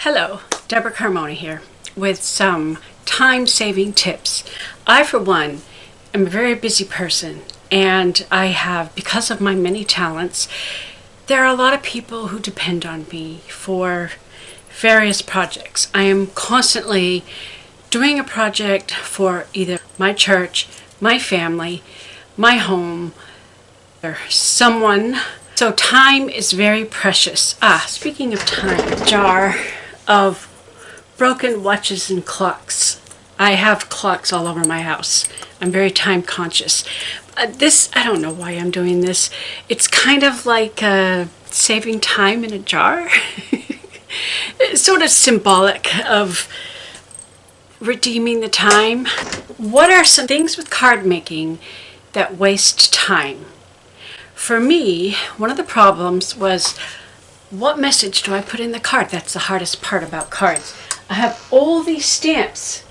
Hello, Debra Carmona here with some time-saving tips. I, for one, am a very busy person, and I have, because of my many talents, there are a lot of people who depend on me for various projects. I am constantly doing a project for either my church, my family, my home, or someone. So time is very precious. Speaking of time, a jar of broken watches and clocks. I have clocks all over my house. I'm very time conscious. I don't know why I'm doing this. It's kind of like saving time in a jar. It's sort of symbolic of redeeming the time. What are some things with card making that waste time? For me, one of the problems was, what message do I put in the card? That's the hardest part about cards. I have all these stamps.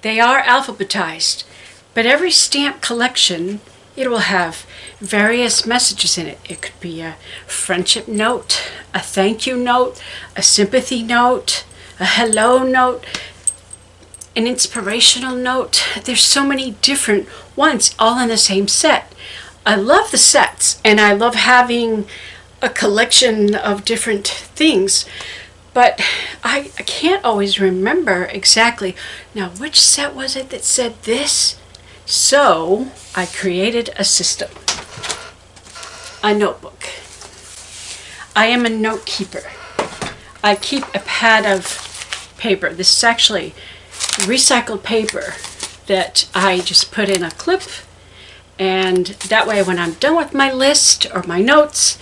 They are alphabetized, but every stamp collection, it will have various messages in it. It could be a friendship note, a thank you note, a sympathy note, a hello note, an inspirational note. There's so many different ones all in the same set. I love the sets, and I love having a collection of different things, but I can't always remember exactly, now which set was it that said this? So I created a system, a notebook. I am a note keeper. I keep a pad of paper. This is actually recycled paper that I just put in a clip, and that way when I'm done with my list or my notes,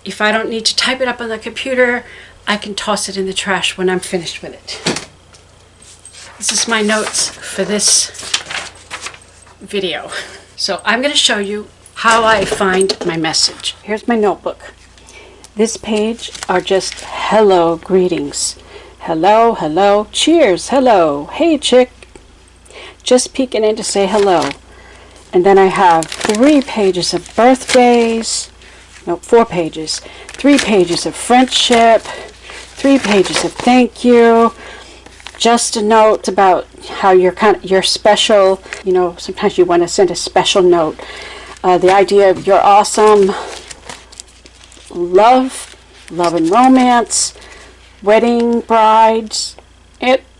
if I don't need to type it up on the computer, I can toss it in the trash when I'm finished with it. This is my notes for this video. So I'm going to show you how I find my message. Here's my notebook. This page are just hello greetings. Hello, hello, cheers, hello, hey chick. Just peeking in to say hello. And then I have 3 pages of birthdays. No, 4 pages. 3 pages of friendship. 3 pages of thank you. Just a note about how you're special. You know, sometimes you want to send a special note. The idea of you're awesome. Love and romance. Wedding, brides,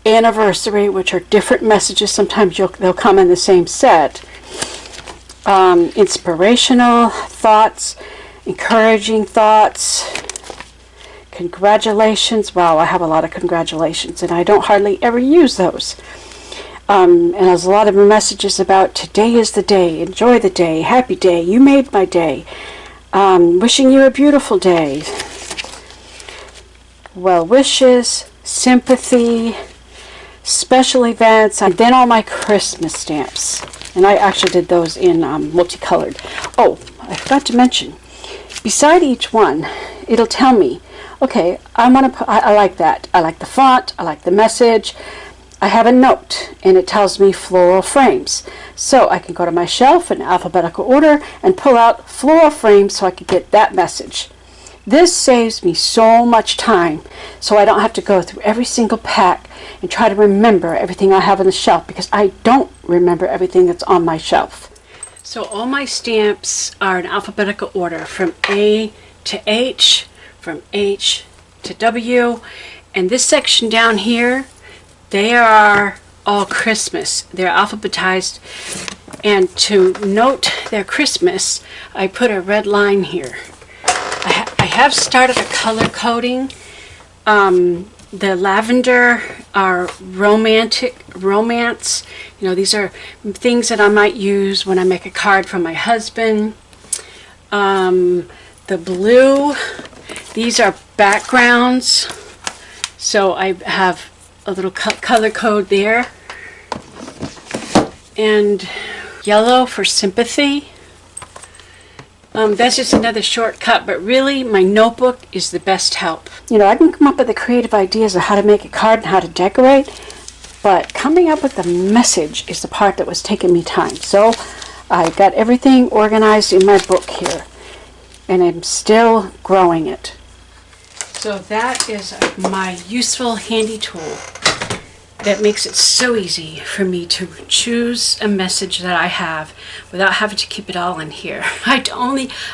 anniversary, which are different messages. Sometimes they'll come in the same set. Inspirational thoughts, encouraging thoughts, congratulations. Wow, I have a lot of congratulations, and I don't hardly ever use those. And there's a lot of messages about today is the day, enjoy the day, happy day, you made my day, wishing you a beautiful day, well wishes, sympathy, special events, and then all my Christmas stamps. And I actually did those in multicolored. Oh, I forgot to mention, beside each one, it'll tell me, okay, I like that. I like the font. I like the message. I have a note, and it tells me floral frames. So I can go to my shelf in alphabetical order and pull out floral frames so I can get that message. This saves me so much time, so I don't have to go through every single pack and try to remember everything I have on the shelf, because I don't remember everything that's on my shelf. So all my stamps are in alphabetical order, from A to H, from H to W, and this section down here, they are all Christmas. They're alphabetized, and to note their Christmas, I put a red line here. I have started a color coding. The lavender are romance. You know, these are things that I might use when I make a card for my husband. The blue, these are backgrounds. So I have a little color code there. And yellow for sympathy. That's just another shortcut, but really my notebook is the best help. You know, I can come up with the creative ideas of how to make a card and how to decorate, but coming up with the message is the part that was taking me time. So I got everything organized in my book here, and I'm still growing it. So that is my useful handy tool that makes it so easy for me to choose a message that I have without having to keep it all in here. I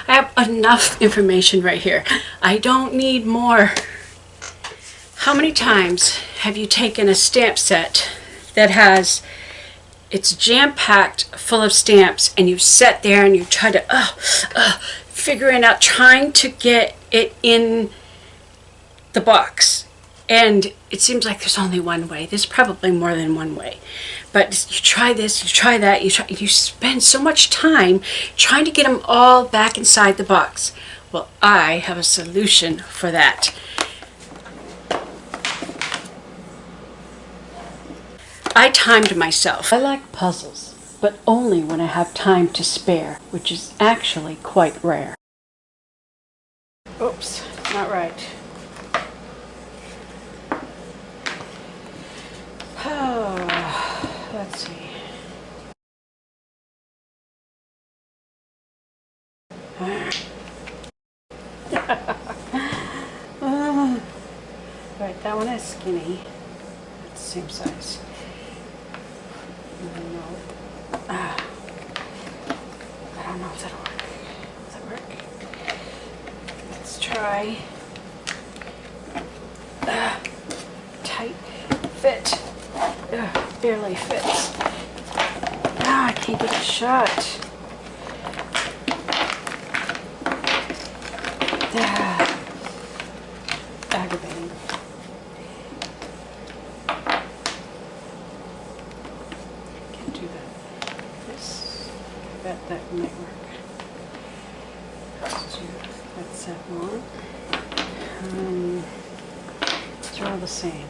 have enough information right here. I don't need more. How many times have you taken a stamp set that it's jam-packed full of stamps, and you sat there and you try to figure it out, trying to get it in the box, and it seems like there's only one way. There's probably more than one way, but you try this, you try that, you spend so much time trying to get them all back inside the box. Well, I have a solution for that. I timed myself. I like puzzles, but only when I have time to spare, which is actually quite rare. Oops, not right. Oh, let's see. Right, that one is skinny. It's the same size. No. I don't know if that'll work. Does that work? Let's try. Tight fit. Barely fits. I can't get it shut. Aggravating. Can't do that. This, I bet that might work. Let's do that's that one. They're all the same.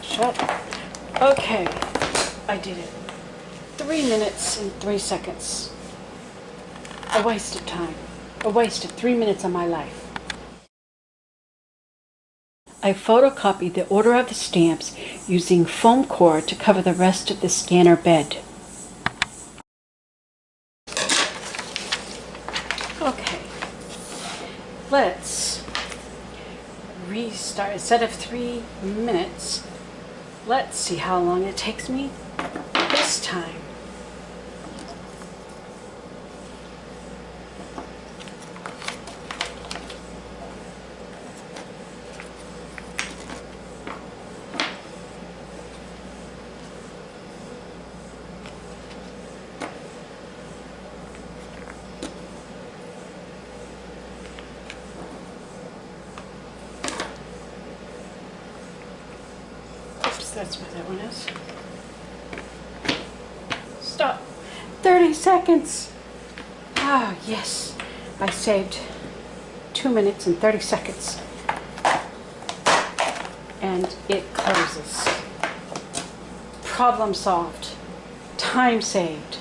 Shut. Okay, I did it. 3 minutes and 3 seconds. A waste of time. A waste of 3 minutes of my life. I photocopied the order of the stamps using foam core to cover the rest of the scanner bed. Okay, let's restart. Instead of 3 minutes, let's see how long it takes me this time. That's what that one is. Stop. 30 seconds. Ah, yes. I saved 2 minutes and 30 seconds. And it closes. Problem solved. Time saved.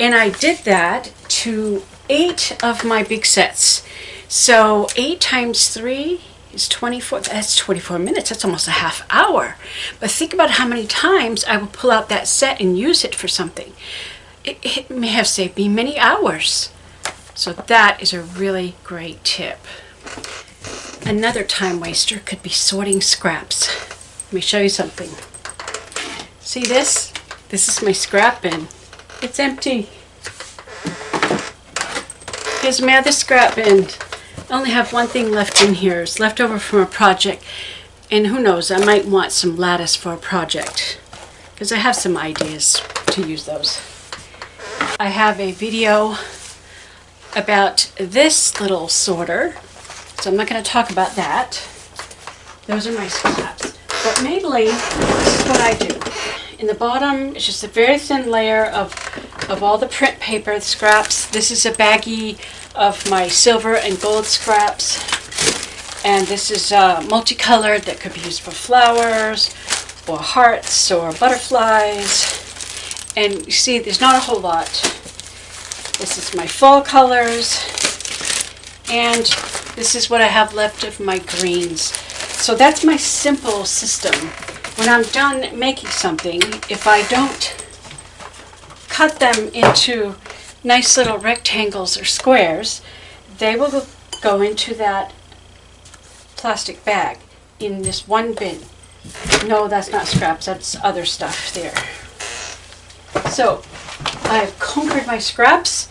And I did that to 8 of my big sets. So 8 times 3 is 24. That's 24 minutes. That's almost a half hour. But think about how many times I will pull out that set and use it for something. It may have saved me many hours. So that is a really great tip. Another time waster could be sorting scraps. Let me show you something. See this? This is my scrap bin. It's empty. Here's my other scrap bin. I only have one thing left in here. It's left over from a project. And who knows, I might want some lattice for a project, because I have some ideas to use those. I have a video about this little sorter, so I'm not going to talk about that. Those are my scraps. But mainly, this is what I do. In the bottom, it's just a very thin layer of all the print paper scraps. This is a baggie of my silver and gold scraps. And this is multicolored, that could be used for flowers or hearts or butterflies. And you see, there's not a whole lot. This is my fall colors. And this is what I have left of my greens. So that's my simple system. when I'm done making something, if I don't cut them into nice little rectangles or squares, they will go into that plastic bag in this one bin. No, that's not scraps, that's other stuff there. So I've conquered my scraps,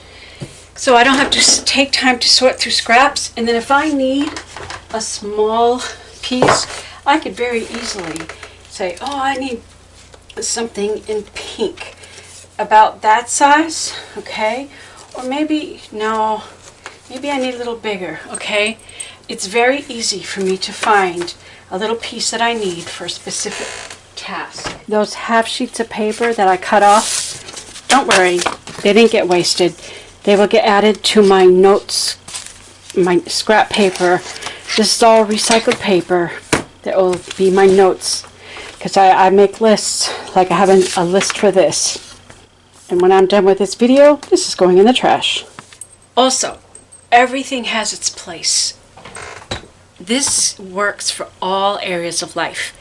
so I don't have to take time to sort through scraps. And then if I need a small piece, I could very easily say, oh, I need something in pink about that size, okay? Or maybe, no, maybe I need a little bigger, okay? It's very easy for me to find a little piece that I need for a specific task. Those half sheets of paper that I cut off, don't worry, they didn't get wasted. They will get added to my notes, my scrap paper. This is all recycled paper that will be my notes, because I make lists, like I have a list for this. And when I'm done with this video, this is going in the trash. Also, everything has its place. This works for all areas of life.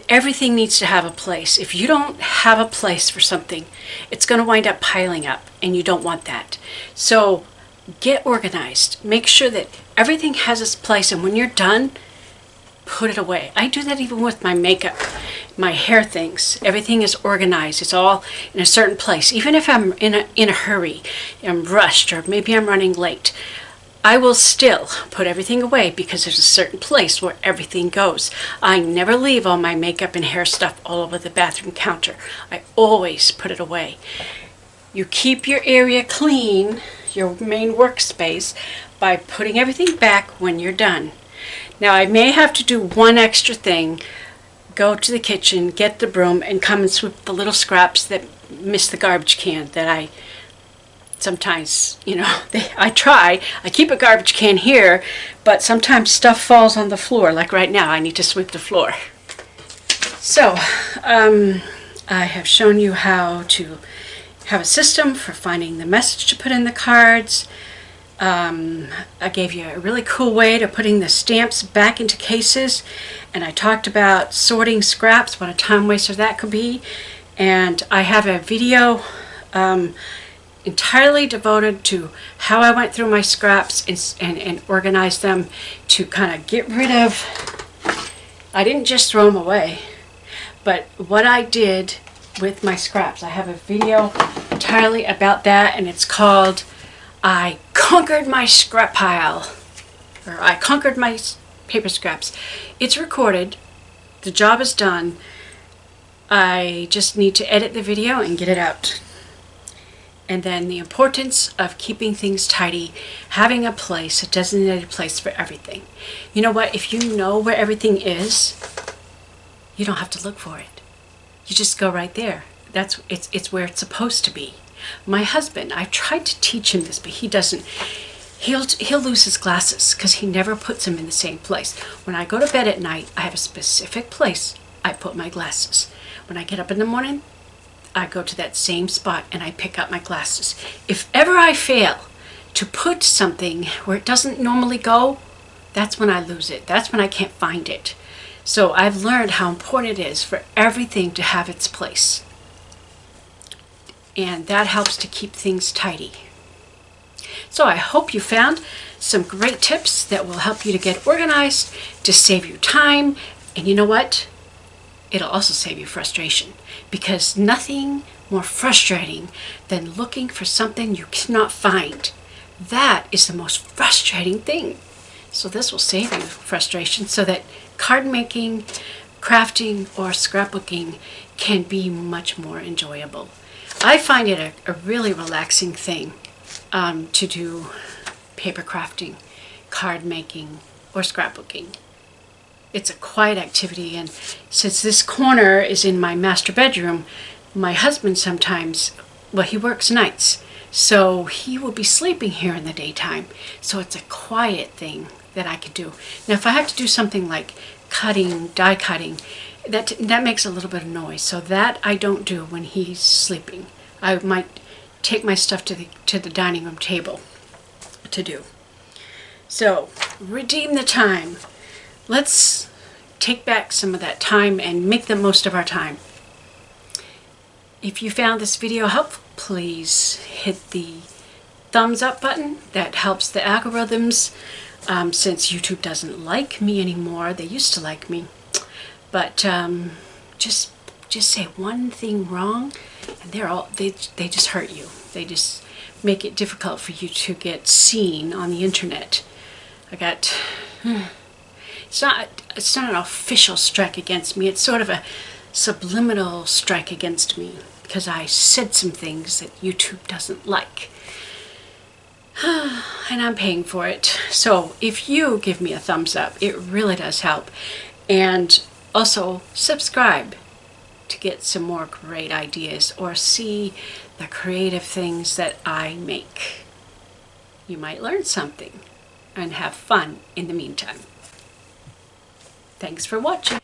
Everything needs to have a place. If you don't have a place for something, it's going to wind up piling up, and you don't want that. So get organized. Make sure that everything has its place, and when you're done, put it away. I do that even with my makeup, my hair things. Everything is organized. It's all in a certain place. Even if I'm in a hurry, I'm rushed, or maybe I'm running late, I will still put everything away because there's a certain place where everything goes. I never leave all my makeup and hair stuff all over the bathroom counter. I always put it away. You keep your area clean, your main workspace, by putting everything back when you're done. Now, I may have to do one extra thing, go to the kitchen, get the broom, and come and sweep the little scraps that miss the garbage can that I sometimes, I try. I keep a garbage can here, but sometimes stuff falls on the floor. Like right now, I need to sweep the floor. So, I have shown you how to have a system for finding the message to put in the cards. I gave you a really cool way to putting the stamps back into cases, and I talked about sorting scraps, what a time waster that could be. And I have a video entirely devoted to how I went through my scraps and organized them to kind of get rid of. I didn't just throw them away, but what I did with my scraps. I have a video entirely about that, and it's called I Conquered My Scrap Pile, or I Conquered My Paper Scraps. It's recorded. The job is done. I just need to edit the video and get it out. And then the importance of keeping things tidy, having a place, a designated place for everything. You know what? If you know where everything is, you don't have to look for it. You just go right there. It's where it's supposed to be. My husband, I've tried to teach him this, but he doesn't. He'll lose his glasses because he never puts them in the same place. When I go to bed at night, I have a specific place I put my glasses. When I get up in the morning, I go to that same spot and I pick up my glasses. If ever I fail to put something where it doesn't normally go, that's when I lose it. That's when I can't find it. So I've learned how important it is for everything to have its place. And that helps to keep things tidy. So I hope you found some great tips that will help you to get organized, to save you time, and you know what? It'll also save you frustration, because nothing more frustrating than looking for something you cannot find. That is the most frustrating thing. So this will save you frustration so that card making, crafting, or scrapbooking can be much more enjoyable. I find it a really relaxing thing to do paper crafting, card making, or scrapbooking. It's a quiet activity, and since this corner is in my master bedroom, my husband sometimes, he works nights, so he will be sleeping here in the daytime. So it's a quiet thing that I could do. Now, if I have to do something like cutting, die cutting, that makes a little bit of noise, so that I don't do when he's sleeping. I might take my stuff to the dining room table to do. So, redeem the time. Let's take back some of that time and make the most of our time. If you found this video helpful, please hit the thumbs up button. That helps the algorithms. Since YouTube doesn't like me anymore, they used to like me, but just say one thing wrong and they just hurt you. They just make it difficult for you to get seen on the internet. It's not an official strike against me. It's sort of a subliminal strike against me because I said some things that YouTube doesn't like. And I'm paying for it. So if you give me a thumbs up, it really does help. And also subscribe to get some more great ideas or see the creative things that I make. You might learn something and have fun in the meantime. Thanks for watching.